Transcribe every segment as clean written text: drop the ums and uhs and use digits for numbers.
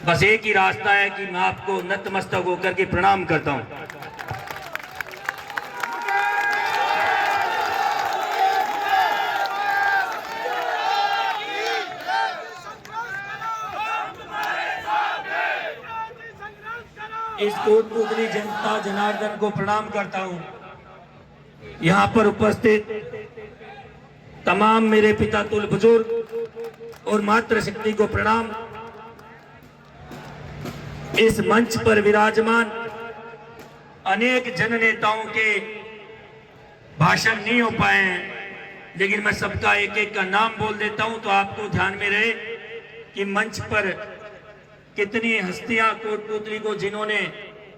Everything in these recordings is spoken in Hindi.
बस एक ही रास्ता है कि मैं आपको नतमस्तक होकर के प्रणाम करता हूं। इस कोटपुतली जनता जनार्दन को प्रणाम करता हूं। यहां पर उपस्थित तमाम मेरे पिता तुल बुजुर्ग और मातृशक्ति को प्रणाम। इस मंच पर विराजमान अनेक जननेताओं के भाषण नहीं हो पाए हैं, लेकिन मैं सबका एक एक का नाम बोल देता हूं तो आपको ध्यान में रहे कि मंच पर कितनी हस्तियां कोटपुतली को जिन्होंने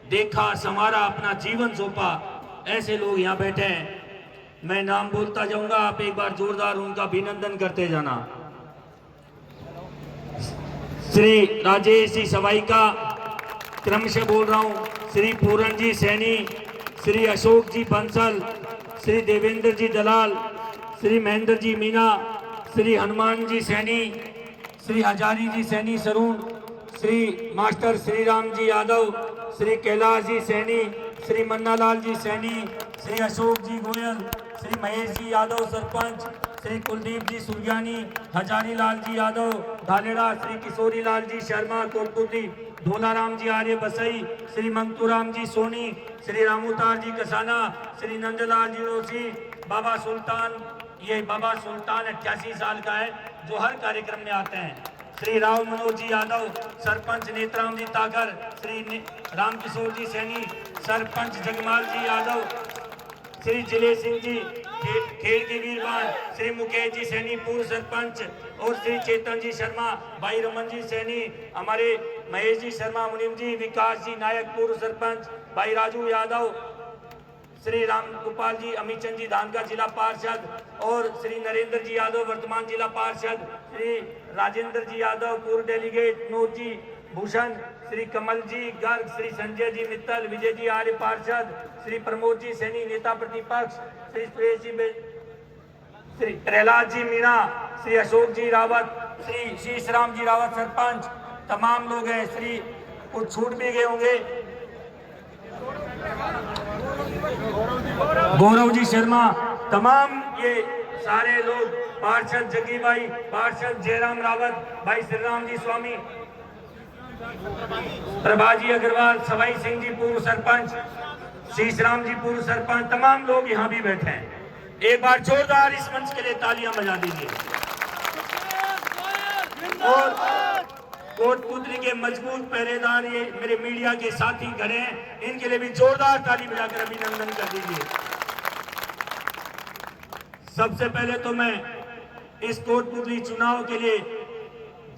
देखा, संवारा, अपना जीवन सौंपा, ऐसे लोग यहाँ बैठे हैं। मैं नाम बोलता जाऊंगा, आप एक बार जोरदार उनका अभिनंदन करते जाना। श्री राजेश जी सवाई का क्रमशः बोल रहा हूं, श्री पूरन जी सैनी, श्री अशोक जी बंसल, श्री देवेंद्र जी दलाल, श्री महेंद्र जी मीना, श्री हनुमान जी सैनी, श्री हजारी जी सैनी सरून, श्री मास्टर श्री राम जी यादव, श्री कैलाश जी सैनी, श्री मन्नालाल जी सैनी, श्री अशोक जी गोयल, श्री महेश जी यादव सरपंच, श्री कुलदीप जी सुरग्यानी, हजारी लाल जी यादव धालेड़ा, श्री किशोरी लाल जी शर्मा कोटपुतली, धोलाराम जी आर्य बसई, श्री मंगतूराम जी सोनी, श्री रामूतार जी कसाना, श्री नंदलाल जी रोसी, बाबा सुल्तान, ये बाबा सुल्तान 88 साल का है जो हर कार्यक्रम में आते हैं, श्री राव मनोज जी यादव सरपंच नेत्राम जी तागर, श्री रामकिशोर जी सैनी सरपंच जगमाल जी यादव, श्री जिले सिंह जी खेल के वीरवान, श्री मुकेश जी सैनी पूर्व सरपंच और श्री चेतन जी शर्मा, भाई रमन जी सैनी, हमारे महेश जी शर्मा मुनिम जी, विकास जी नायक पूर्व सरपंच, भाई राजू यादव, श्री राम गोपाल जी अमीचंद जी धानका जिला पार्षद और श्री नरेंद्र जी यादव वर्तमान जिला पार्षद, श्री राजेंद्र जी यादव पूर्व डेलीगेट, नोट जी भूषण, श्री कमल जी गर्ग, श्री संजय जी मित्तल, विजय जी आर्य पार्षद, श्री प्रमोद जी सैनी नेता प्रतिपक्ष, श्री सुरेश जी, श्री प्रहलाद जी मीणा, श्री अशोक जी रावत, श्री शीशराम जी रावत सरपंच, तमाम लोग हैं। श्री कुछ छूट भी गए होंगे, गौरव जी शर्मा, तमाम ये सारे लोग, पार्षद जग्गी भाई, पार्षद जयराम रावत, भाई श्रीराम जी स्वामी, प्रभाजी अग्रवाल, सवाई सिंह जी पूर्व सरपंच, शीशराम जी पूर्व सरपंच, तमाम लोग यहाँ भी बैठे हैं। एक बार जोरदार इस मंच के लिए तालियां बजा दीजिए। और कोटपुतली के मजबूत पहरेदार ये मेरे मीडिया के साथी खड़े हैं, इनके लिए भी जोरदार ताली बजाकर अभिनंदन कर दीजिए। सबसे पहले तो मैं इस कोटपुतली चुनाव के लिए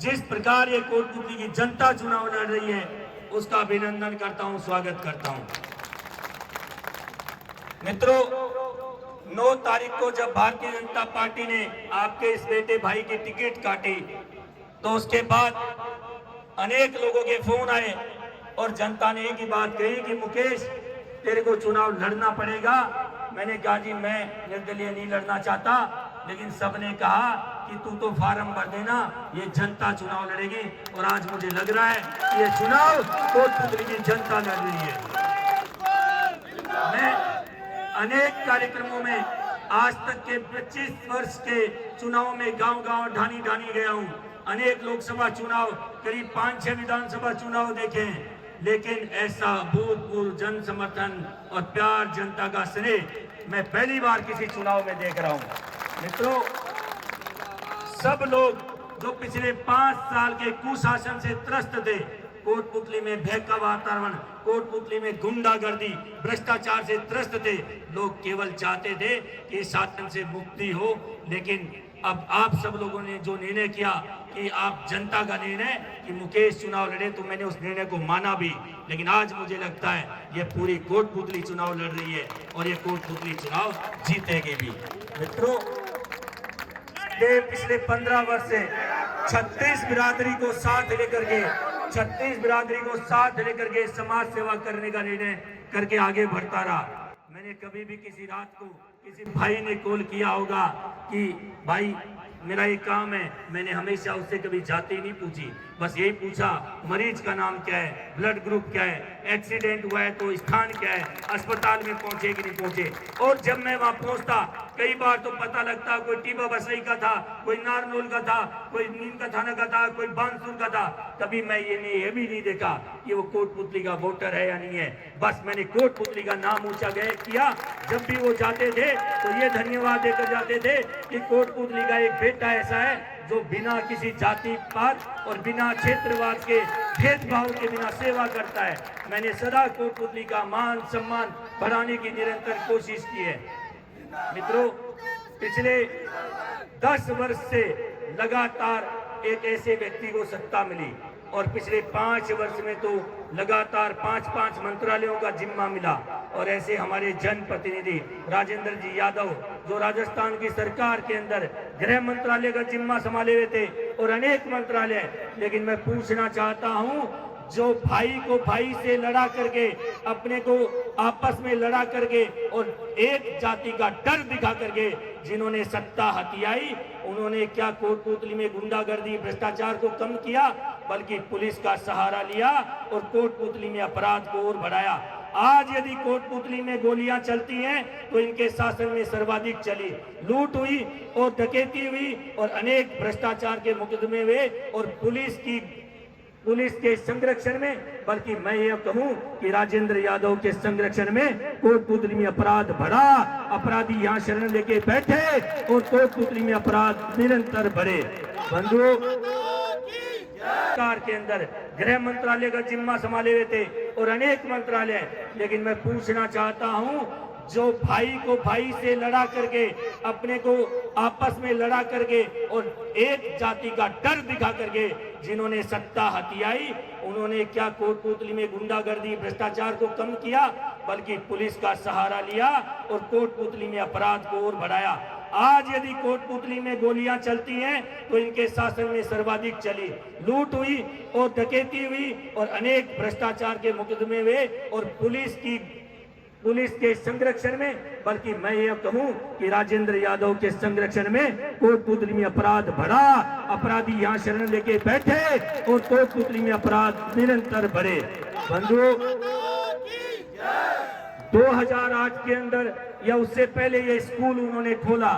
जिस प्रकार ये कोटपुतली की जनता चुनाव लड़ रही है उसका अभिनंदन करता हूं, स्वागत करता हूं। मित्रों, 9 तारीख को जब भारतीय जनता पार्टी ने आपके इस बेटे भाई की टिकट काटी तो उसके बाद अनेक लोगों के फोन आए और जनता ने एक ही बात कही कि मुकेश तेरे को चुनाव लड़ना पड़ेगा। मैंने कहा जी मैं निर्दलीय नहीं लड़ना चाहता, लेकिन सबने कहा कि तू तो फार्म भर देना, ये जनता चुनाव लड़ेगी। और आज मुझे लग रहा है कि ये चुनाव कोटपुतली की जनता लड़ रही है। मैं अनेक कार्यक्रमों में आज तक के 25 वर्ष के चुनाव में गांव-गांव ढानी गया हूं। अनेक लोकसभा चुनाव, करीब 5-6 विधानसभा चुनाव देखे हैं, लेकिन ऐसा भूतपूर्व जन समर्थन और प्यार, जनता का स्नेह मैं पहली बार किसी चुनाव में देख रहा हूं। मित्रों, सब लोग जो पिछले 5 साल के कुशासन से त्रस्त थे, कोटपुतली में भय का वातावरण, कोटपुतली में गुंडागर्दी, भ्रष्टाचार से त्रस्त थे, लोग केवल चाहते थे कि शासन से मुक्ति हो। लेकिन अब आप सब लोगों ने जो निर्णय किया कि आप जनता का निर्णय कि मुकेश चुनाव लड़े, तो मैंने उस निर्णय को माना भी। लेकिन आज मुझे लगता है ये पूरी कोटपुतली चुनाव लड़ रही है और ये कोटपुतली चुनाव जीतेगी भी। मित्रों, पिछले 15 वर्ष से 36 बिरादरी को साथ लेकर के समाज सेवा करने का निर्णय करके आगे बढ़ता रहा। मैंने कभी भी किसी रात को किसी भाई ने कॉल किया होगा कि भाई मेरा एक काम है, मैंने हमेशा उससे कभी जाति नहीं पूछी। बस यही पूछा मरीज का नाम क्या है, ब्लड ग्रुप क्या है, एक्सीडेंट हुआ है तो स्थान क्या है, अस्पताल में पहुंचे कि नहीं पहुंचे। और जब मैं वहां पहुंचता कई बार तो पता लगता कोई टीबा बसई का था, कोई नारनौल का था, कोई नीम का थाना का था, कोई बांसुर का था। कभी मैं ये भी नहीं देखा कि वो कोटपुतली का वोटर है या नहीं है। बस मैंने कोटपुतली का नाम ऊंचा किया। जब भी वो जाते थे तो ये धन्यवाद देकर जाते थे कि कोटपुतली का एक बेटा ऐसा है जो बिना किसी जाति पात और बिना क्षेत्रवाद के भेदभाव के बिना सेवा करता है। मैंने सदा कोटपुतली का मान सम्मान बढ़ाने की निरंतर कोशिश की है। मित्रों, पिछले 10 वर्ष से लगातार एक ऐसे व्यक्ति को सत्ता मिली और पिछले 5 वर्ष में तो लगातार 5-5 मंत्रालयों का जिम्मा मिला। और ऐसे हमारे जनप्रतिनिधि राजेंद्र जी यादव जो राजस्थान की सरकार के अंदर गृह मंत्रालय का जिम्मा संभाले हुए थे और अनेक मंत्रालय। लेकिन मैं पूछना चाहता हूं, जो भाई को भाई से लड़ा करके, अपने को आपस में लड़ा करके और एक जाति का डर दिखा करके जिन्होंने सत्ता हथियाई, उन्होंने क्या कोटपुतली में गुंडागर्दी भ्रष्टाचार को कम किया, बल्कि पुलिस का सहारा लिया और कोटपुतली में अपराध को और बढ़ाया। आज यदि कोटपुतली में गोलियां चलती हैं तो इनके शासन में सर्वाधिक चली। लूट हुई और डकैती हुई और अनेक भ्रष्टाचार के मुकदमे हुए और पुलिस के संरक्षण में, बल्कि मैं ये कहूं कि राजेंद्र यादव के संरक्षण में कोटपुतली में अपराध बढ़ा। अपराधी यहां शरण लेके बैठे और कोटपुतली में अपराध निरंतर बढ़े। बंधुओं, सरकार के अंदर गृह मंत्रालय का जिम्मा संभाले हुए थे और अनेक मंत्रालय। लेकिन मैं पूछना चाहता हूं, जो भाई को भाई से लड़ा करके, अपने को आपस में लड़ा करके और एक जाति का डर दिखा करके जिन्होंने सत्ता हथियाई, उन्होंने क्या कोटपुतली में गुंडागर्दी भ्रष्टाचार को कम किया, बल्कि पुलिस का सहारा लिया और कोटपुतली में अपराध को और बढ़ाया। आज यदि कोटपुतली में गोलियां चलती हैं तो इनके शासन में सर्वाधिक चली। लूट हुई और डकैती हुई और अनेक भ्रष्टाचार के मुकदमे हुए और पुलिस के संरक्षण में, बल्कि मैं ये कहूं कि राजेंद्र यादव के संरक्षण में कोटपुतली में अपराध बढ़ा। अपराधी यहां शरण लेके बैठे और कोटपुतली में अपराध निरंतर बढ़े। बंधुओं, 2008 के अंदर या उससे पहले ये स्कूल उन्होंने खोला।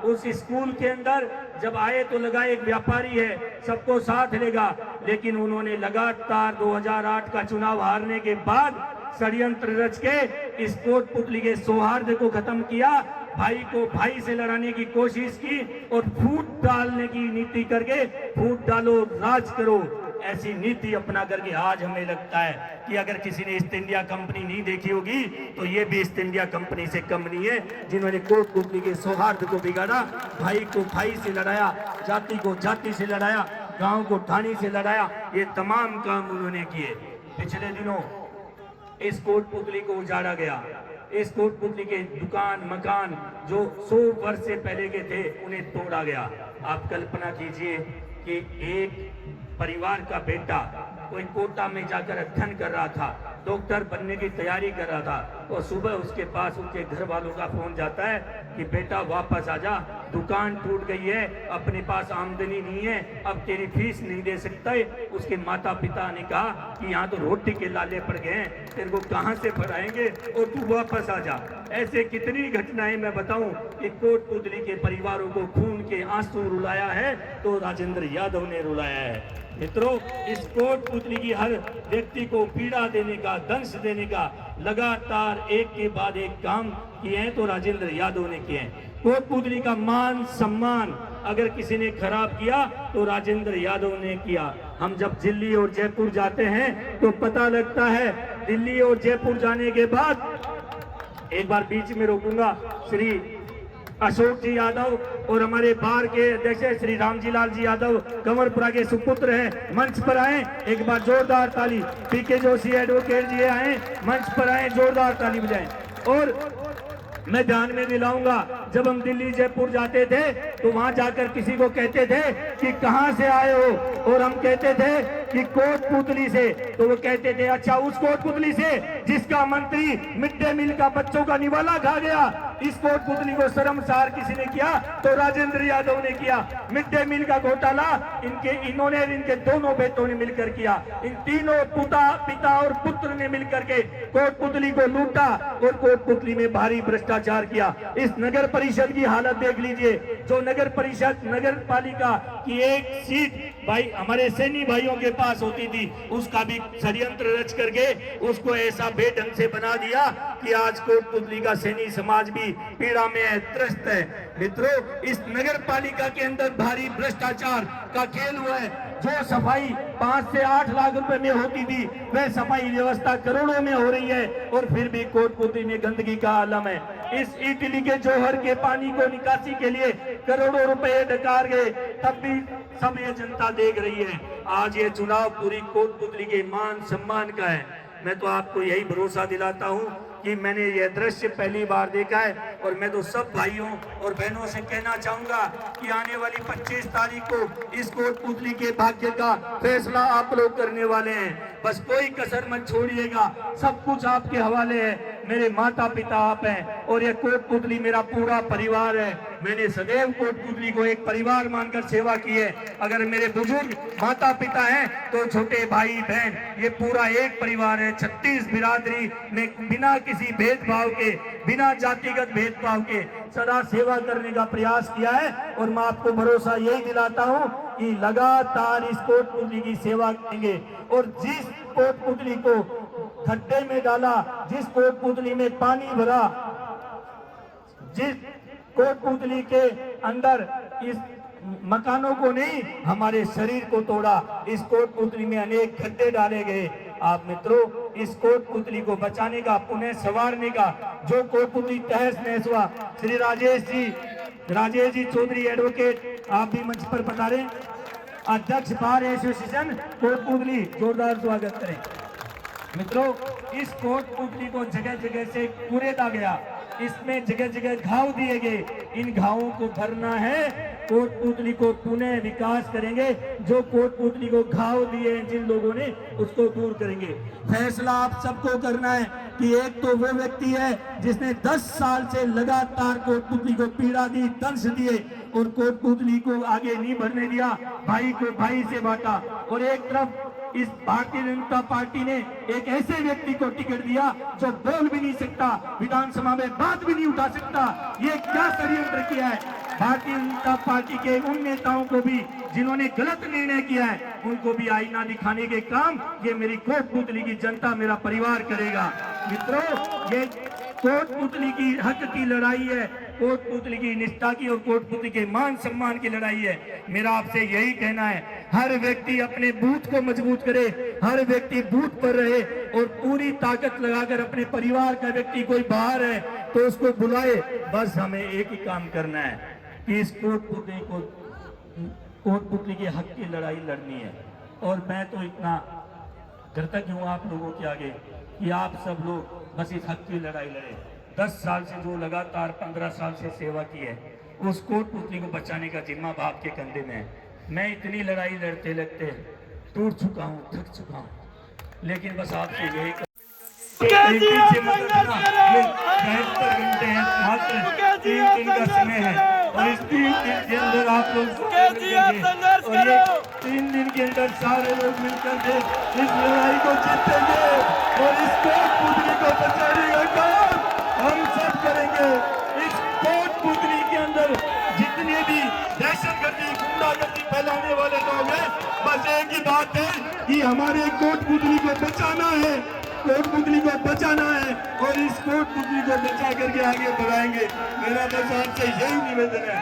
उस स्कूल के अंदर जब आए तो लगा एक व्यापारी है, सबको साथ लेगा। लेकिन उन्होंने लगातार 2008 का चुनाव हारने के बाद षड्यंत्र रच के इस कोटपुतली के सौहार्द को खत्म किया, भाई को भाई से लड़ाने की कोशिश की और फूट डालने की नीति करके, फूट डालो राज करो ऐसी नीति अपना करके आज हमें लगता है कि अगर किसी ने ईस्ट इंडिया कंपनी नहीं देखी होगी तो ये भी ईस्ट इंडिया कंपनी से कम नहीं है, जिन्होंने कोटपुतली के सौहार्द को बिगाड़ा, भाई को भाई से लड़ाया, जाति को जाति से लड़ाया, गांव को ठाणी से लड़ाया। ये तमाम काम उन्होंने किए। पिछले दिनों इस कोटपुतली को उजाड़ा गया। इस कोटपुतली के दुकान मकान जो 100 वर्ष से पहले के थे उन्हें तोड़ा गया। आप कल्पना कीजिए कि एक परिवार का बेटा कोई कोटा में जाकर अध्ययन कर रहा था, डॉक्टर बनने की तैयारी कर रहा था, और सुबह उसके पास उनके घर वालों का फोन जाता है कि बेटा वापस आ जा, दुकान टूट गई है, अपने पास आमदनी नहीं है, अब तेरी फीस नहीं दे सकता है। उसके माता पिता ने कहा कि यहाँ तो रोटी के लाले पड़ गए हैं, तेरे को कहाँ से पढ़ाएंगे और तू वापस आ जा। ऐसे कितनी घटनाएं मैं बताऊं कि कोटपुतली के परिवारों को खून के आंसू रुलाया है तो राजेंद्र यादव ने रुलाया है। मित्रों, इस कोटपुतली की हर व्यक्ति को पीड़ा देने का, दंश देने का लगातार एक के बाद एक काम किए हैं तो राजेंद्र यादव ने किए हैं। कोटपुतली का मान सम्मान अगर किसी ने खराब किया तो राजेंद्र यादव ने किया। हम जब दिल्ली और जयपुर जाते हैं तो पता लगता है। दिल्ली और जयपुर जाने के बाद एक बार बीच में रोकूंगा, श्री अशोक जी यादव और हमारे बार के अध्यक्ष श्री रामजी लाल जी यादव कंवरपुरा के सुपुत्र हैं, मंच पर आए, एक बार जोरदार ताली। पीके जोशी एडवोकेट जी आए, मंच पर आए, जोरदार ताली बजाएं। और मैं ध्यान में दिलाऊंगा, जब हम दिल्ली जयपुर जाते थे तो वहां जाकर किसी को कहते थे कि कहां से आए हो, और हम कहते थे कि कोटपुतली से, तो वो कहते थे अच्छा उस कोटपुतली से जिसका मंत्री मिड डे मील का बच्चों का निवाला खा गया, इस कोटपुतली को शर्मसार किसी ने किया तो राजेंद्र यादव ने किया। मिड डे मील का घोटाला इन्होंने इनके दोनों बेटों ने मिलकर किया। इन तीनों पिता और पुत्र ने मिलकर के कोटपुतली को लूटा और कोटपुतली में भारी भ्रष्टाचार किया। इस नगर परिषद की हालत देख लीजिए। जो नगर परिषद नगर पालिका की एक सीट भाई हमारे सैनी भाइयों के पास होती थी, उसका भी षड्यंत्र रच करके उसको ऐसा बेढंग से बना दिया कि आज कोटपुतली का सैनी समाज भी पीड़ा में है, त्रस्त है। मित्रों, इस नगर पालिका के अंदर भारी भ्रष्टाचार का खेल हुआ है। जो सफाई 5 से 8 लाख रुपए में होती थी वह सफाई व्यवस्था करोड़ों में हो रही है और फिर भी कोटपुतली में गंदगी का आलम है। इस इटली के जौहर के पानी को निकासी के लिए करोड़ों रुपए डकार गए, तब भी सब ये जनता देख रही है। आज ये चुनाव पूरी कोटपुतली के मान सम्मान का है। मैं तो आपको यही भरोसा दिलाता हूँ कि मैंने यह दृश्य पहली बार देखा है और मैं तो सब भाइयों और बहनों से कहना चाहूंगा कि आने वाली 25 तारीख को इस कोटपुतली के भाग्य का फैसला आप लोग करने वाले हैं। बस कोई कसर मत छोड़िएगा, सब कुछ आपके हवाले है। मेरे माता पिता आप हैं और यह कोटपुतली मेरा पूरा परिवार है। मैंने सदैव कोटपुतली को एक परिवार मानकर सेवा की है। अगर मेरे बुजुर्ग माता पिता हैं तो छोटे भाई बहन ये पूरा एक परिवार है। 36 बिरादरी में बिना किसी भेदभाव के, बिना जातिगत भेदभाव के सदा सेवा करने का प्रयास किया है और मैं आपको भरोसा यही दिलाता हूँ कि लगातार इस कोटपुतली की सेवा करेंगे। और जिस कोटपुतली को खड्डे में डाला, जिस कोटपुतली में पानी भरा, जिस कोटपुतली के अंदर इस मकानों को नहीं हमारे शरीर को तोड़ा, इस कोटपुतली में अनेक खड्डे डाले गए। आप मित्रों, इस कोटपुतली को बचाने का, पुनः संवारने का जो कोटपुतली तहस नहस हुआ, श्री राजेश जी चौधरी एडवोकेट आप भी मंच पर पधारें। अध्यक्ष बार एसोसिएशन कोटपुतली, जोरदार स्वागत करें। मित्रों, इस कोटपुतली को जगह जगह से कूड़ेदा गया, इसमें जगह जगह घाव दिए गए। इन घावों को भरना है, कोटपुतली को पुनः विकास करेंगे। जो कोटपुतली को घाव दिए हैं जिन लोगों ने, उसको दूर करेंगे। फैसला आप सबको करना है कि एक तो वो व्यक्ति है जिसने 10 साल से लगातार कोटपुतली को पीड़ा दी, दंश दिए और कोटपुतली को आगे नहीं बढ़ने दिया, भाई को भाई से बांटा। और एक तरफ इस भारतीय जनता पार्टी ने एक ऐसे व्यक्ति को टिकट दिया जो बोल भी नहीं सकता, विधानसभा में बात भी नहीं उठा सकता। ये क्या षड्यंत्र किया है? भारतीय जनता पार्टी के उन नेताओं को भी जिन्होंने गलत निर्णय किया है, उनको भी आईना दिखाने के काम ये मेरी कोटपुतली की जनता, मेरा परिवार करेगा। मित्रों, ये कोटपुतली की हक की लड़ाई है, कोटपुतली की निष्ठा की और कोटपुतली के मान सम्मान की लड़ाई है। मेरा आपसे यही कहना है, हर व्यक्ति अपने बूथ को मजबूत करे, हर व्यक्ति बूथ पर रहे और पूरी ताकत लगाकर अपने परिवार का व्यक्ति कोई बाहर है तो उसको बुलाए। बस हमें एक ही काम करना है कि इस कोटपुतली के हक की लड़ाई लड़नी है। और मैं तो इतना कृतज्ञ हूँ आप लोगों के आगे कि आप सब लोग बस इस हक की लड़ाई लड़े। 10 साल से जो लगातार 15 साल से सेवा की है, उस कोटपुतली को बचाने का जिम्मा बाप के कंधे में है। मैं इतनी लड़ाई लड़ते लड़ते टूट चुका हूँ, थक चुका हूँ, लेकिन बस आपसे यही 73 घंटे हैं, मात्र 3 दिन का समय है और इस 3 दिन के अंदर आप लोग और ये 3 दिन के अंदर सारे लोग मिलकर के इस लड़ाई को जीतेंगे और इस कोटपुतली को बचाने का काम हम सब करेंगे। इस कोटपुतली के अंदर जितने भी दहशतगर्दी, गुंडागर्दी फैलाने वाले लोग हैं, बस एक ही बात है कि हमारे कोटपुतली को बचाना है, कोटपुतली को बचाना है और इस कोटपुतली को बचा करके आगे बढ़ाएंगे। मेरा बस आपसे यही निवेदन है।